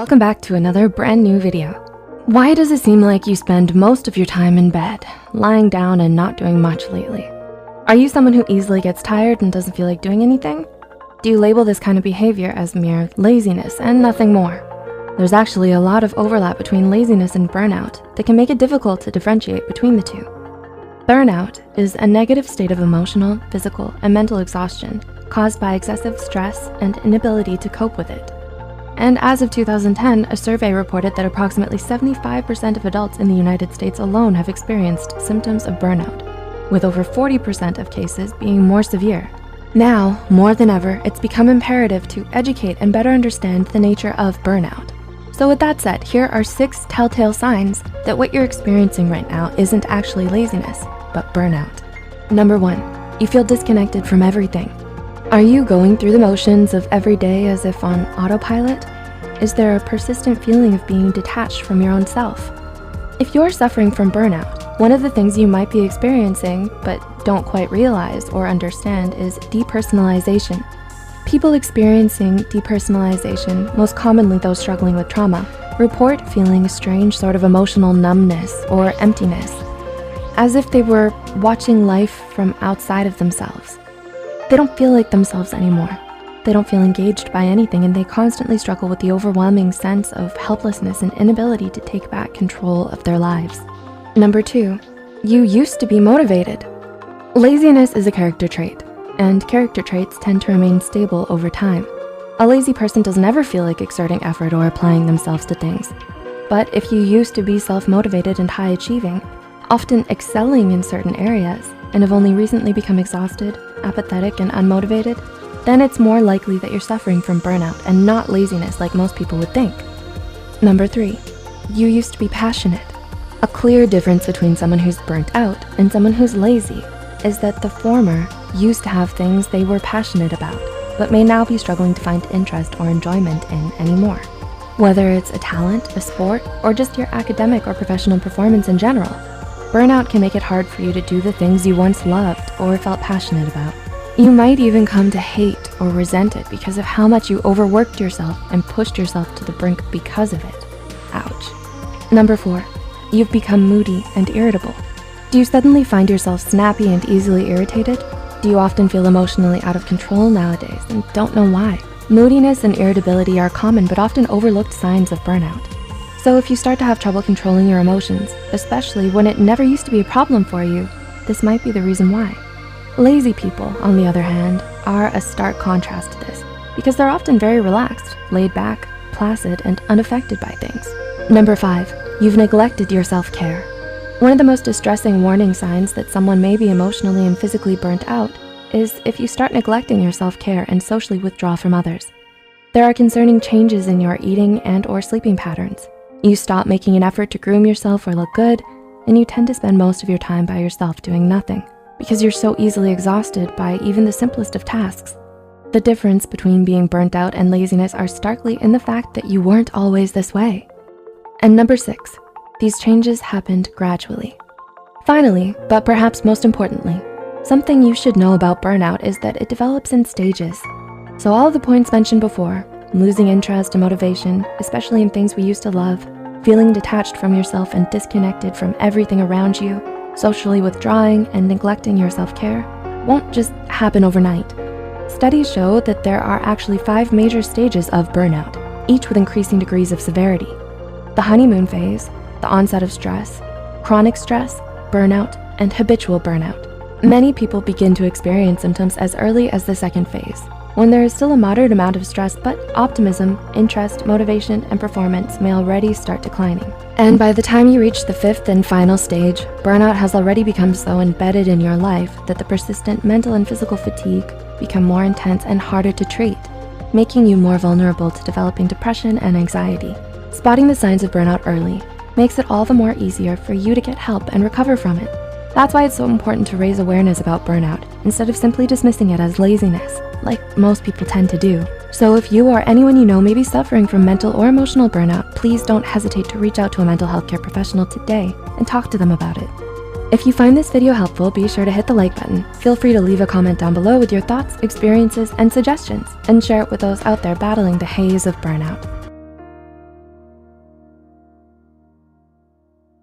Welcome back to another brand new video. Why does it seem like you spend most of your time in bed, lying down and not doing much lately? Are you someone who easily gets tired and doesn't feel like doing anything? Do you label this kind of behavior as mere laziness and nothing more? There's actually a lot of overlap between laziness and burnout that can make it difficult to differentiate between the two. Burnout is a negative state of emotional, physical, and mental exhaustion caused by excessive stress and inability to cope with it. And as of 2010, a survey reported that approximately 75% of adults in the United States alone have experienced symptoms of burnout, with over 40% of cases being more severe. Now, more than ever, it's become imperative to educate and better understand the nature of burnout. So with that said, here are 6 telltale signs that what you're experiencing right now isn't actually laziness, but burnout. Number 1, you feel disconnected from everything. Are you going through the motions of every day as if on autopilot? Is there a persistent feeling of being detached from your own self? If you're suffering from burnout, one of the things you might be experiencing but don't quite realize or understand is depersonalization. People experiencing depersonalization, most commonly those struggling with trauma, report feeling a strange sort of emotional numbness or emptiness, as if they were watching life from outside of themselves. They don't feel like themselves anymore. They don't feel engaged by anything, and they constantly struggle with the overwhelming sense of helplessness and inability to take back control of their lives. Number 2, you used to be motivated. Laziness is a character trait, and character traits tend to remain stable over time. A lazy person doesn't ever feel like exerting effort or applying themselves to things. But if you used to be self-motivated and high achieving, often excelling in certain areas, and have only recently become exhausted, apathetic, and unmotivated, then it's more likely that you're suffering from burnout and not laziness like most people would think. Number 3, you used to be passionate. A clear difference between someone who's burnt out and someone who's lazy is that the former used to have things they were passionate about, but may now be struggling to find interest or enjoyment in anymore. Whether it's a talent, a sport, or just your academic or professional performance in general, burnout can make it hard for you to do the things you once loved or felt passionate about. You might even come to hate or resent it because of how much you overworked yourself and pushed yourself to the brink because of it. Ouch. Number 4, you've become moody and irritable. Do you suddenly find yourself snappy and easily irritated? Do you often feel emotionally out of control nowadays and don't know why? Moodiness and irritability are common but often overlooked signs of burnout. So if you start to have trouble controlling your emotions, especially when it never used to be a problem for you, this might be the reason why. Lazy people, on the other hand, are a stark contrast to this because they're often very relaxed, laid back, placid, and unaffected by things. Number 5, you've neglected your self-care. One of the most distressing warning signs that someone may be emotionally and physically burnt out is if you start neglecting your self-care and socially withdraw from others. There are concerning changes in your eating and or sleeping patterns. You stop making an effort to groom yourself or look good, and you tend to spend most of your time by yourself doing nothing because you're so easily exhausted by even the simplest of tasks. The difference between being burnt out and laziness are starkly in the fact that you weren't always this way. And number 6, these changes happened gradually. Finally, but perhaps most importantly, something you should know about burnout is that it develops in stages. So all of the points mentioned before, losing interest and motivation, especially in things we used to love, feeling detached from yourself and disconnected from everything around you, socially withdrawing and neglecting your self-care, won't just happen overnight. Studies show that there are actually 5 major stages of burnout, each with increasing degrees of severity. The honeymoon phase, the onset of stress, chronic stress, burnout, and habitual burnout. Many people begin to experience symptoms as early as the 2nd phase, when there is still a moderate amount of stress, but optimism, interest, motivation, and performance may already start declining. And by the time you reach the 5th and final stage, burnout has already become so embedded in your life that the persistent mental and physical fatigue become more intense and harder to treat, making you more vulnerable to developing depression and anxiety. Spotting the signs of burnout early makes it all the more easier for you to get help and recover from it. That's why it's so important to raise awareness about burnout instead of simply dismissing it as laziness, like most people tend to do. So if you or anyone you know may be suffering from mental or emotional burnout, please don't hesitate to reach out to a mental health care professional today and talk to them about it. If you find this video helpful, be sure to hit the like button. Feel free to leave a comment down below with your thoughts, experiences, and suggestions, and share it with those out there battling the haze of burnout.